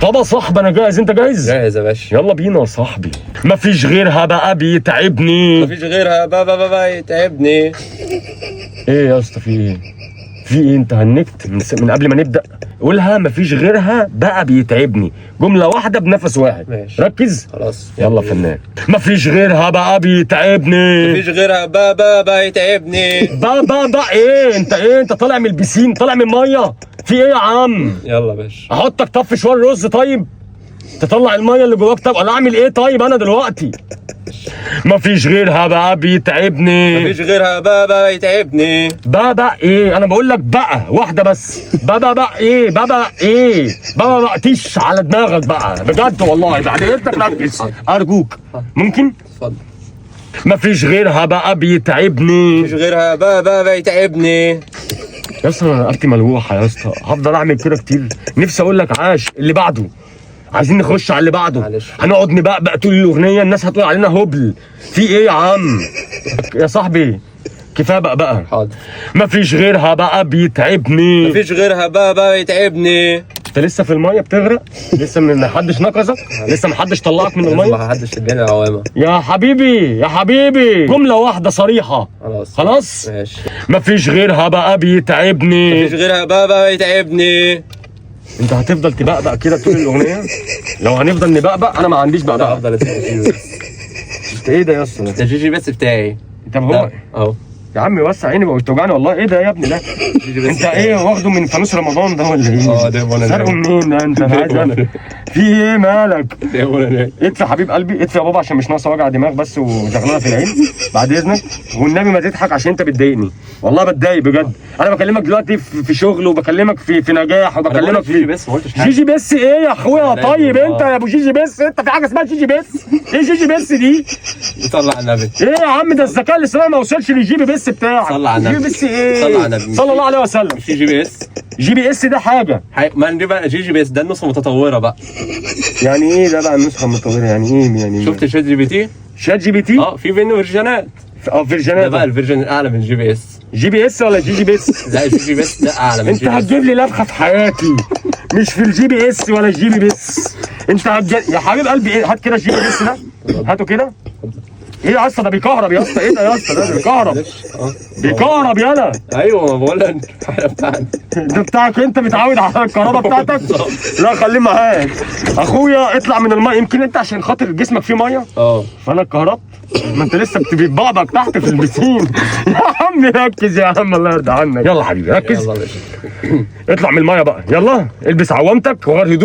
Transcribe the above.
طب يا صاحبي انا جاهز، انت جاهز؟ جاهز يا باشا. يلا بينا يا صاحبي. مفيش غيرها بقى بيتعبني. مفيش غيرها بابا يتعبني. ايه يا اسطى في ايه؟ في ايه؟ انت هنكت من قبل ما نبدا. قولها مفيش غيرها بقى بيتعبني، جمله واحده بنفس واحد. ماشي. ركز. خلاص يلا فنان. مفيش غيرها بقى بيتعبني. مفيش غيرها بابا يتعبني. بقى ايه؟ انت طالع من البسين، طالع من ميه. في ايه يا عم؟ يلا يا باشا. احطك طف شويه رز طيب تطلع الميه اللي جواك. طب انا اعمل ايه طيب انا دلوقتي؟ مفيش غيرها بقى بيتعبني. مفيش غيرها بابا يتعبني. بقى ايه؟ انا بقول لك بقى واحده بس. بقى ايه؟ بقى تيش على دماغك بقى بجد والله. بعد اذنك ركز ارجوك. ممكن؟ اتفضل. مفيش غيرها بقى بيتعبني. مفيش غيرها بابا يتعبني. يا اسطى انا رقبتي ملوحه يا اسطى، هفضل اعمل كده كتير. نفسي اقول لك عاش اللي بعده. عايزين نخش على اللي بعده. معلش. هنقعد نبقى طول الاغنيه، الناس هتقول علينا هبل. في ايه يا عم؟ يا صاحبي كفايه بقى. حاضر. مفيش غيرها بقى بيتعبني. مفيش غيرها بابا يتعبني. انت لسه في الميه بتغرق؟ لسه ما حدش نقذك؟ لسه ما حدش طلعك من الميه؟ ما حدش اداني العوامه. يا حبيبي جمله واحده صريحه. خلاص ماشي. مفيش غيرها بقى بيتعبني. مفيش غيرها بابا يتعبني. انت هتفضل تبقبق كده طول الاغنيه؟ لو هنفضل نبقبق انا ما عنديش انا بقبق. افضل اسمع. انت ايه ده يا اسطى؟ ده جيجي بس بتاعي. طب هو اهو يا عم وسع عيني بقى توجعني والله. ايه ده يا ابني ده؟ انت ايه واخده من فانوس رمضان ده ولا ايه؟ ده وانا سرقه منين ده؟ انت عايز في ايه مالك؟ ده وانا ادفع حبيب قلبي، ادفع يا بابا عشان مش ناقصه وجع دماغ بس وزغلله في العين بعد اذنك. والنبي ما تضحك عشان انت بتضايقني والله، بتضايق بجد. انا بكلمك دلوقتي في شغل، وبكلمك في نجاح، وبكلمك جيجي بس ما قلتش حاجه. جيجي بس ايه يا اخويا؟ طيب انت يا ابو جيجي بس، انت في حاجه اسمها جيجي بس؟ ايه جيجي بس دي؟ صلى على النبي. ايه يا عم ده الذكاء الاصطناعي ما وصلش للجي بي اس بتاعك. صلى على النبي. جي بي اس ايه؟ صلى على النبي. صلى الله عليه وسلم. جي بي اس. جي بي اس ده حاجه. ما دي بقى جي بي اس ده النسخه المتطوره بقى. يعني ايه ده بقى النسخه المتطوره؟ يعني ايه يعني؟ شفت شات جي بي تي؟ شات جي بي تي؟ في منه فيرجنات. فيرجنات. ده بقى الفيرجن الاعلى من جي بي اس. جي بي اس ولا جي بي اس؟ لا جي بي اس ده اعلى من انت جي بي اس. هتجيب لي لبخه في حياتي مش في الجي بي اس ولا الجي بي اس. انت يا حبيب قلبي ايه؟ هات كده الجي بي اس ده، هاته كده. ايه يا اسطى ده بيكهرب يا اسطى؟ ايه ده يا اسطى؟ ده بيكهرب. بيكهرب يالا. ايوه ما بقول لك بتاعنا. ده بتاعك انت، متعود على الكهرباء بتاعتك. لا خليه معاك اخويا. اطلع من الميه، يمكن انت عشان خاطر جسمك فيه ميه فانا اتكهربت. ما انت لسه بتبقبق تحت في البسين. يا عم ركز يا عم الله يرضى عنك. يلا حبيبي ركز. يلا يا باشا. اطلع من الميه بقى، يلا البس عوامتك وغير هدومك.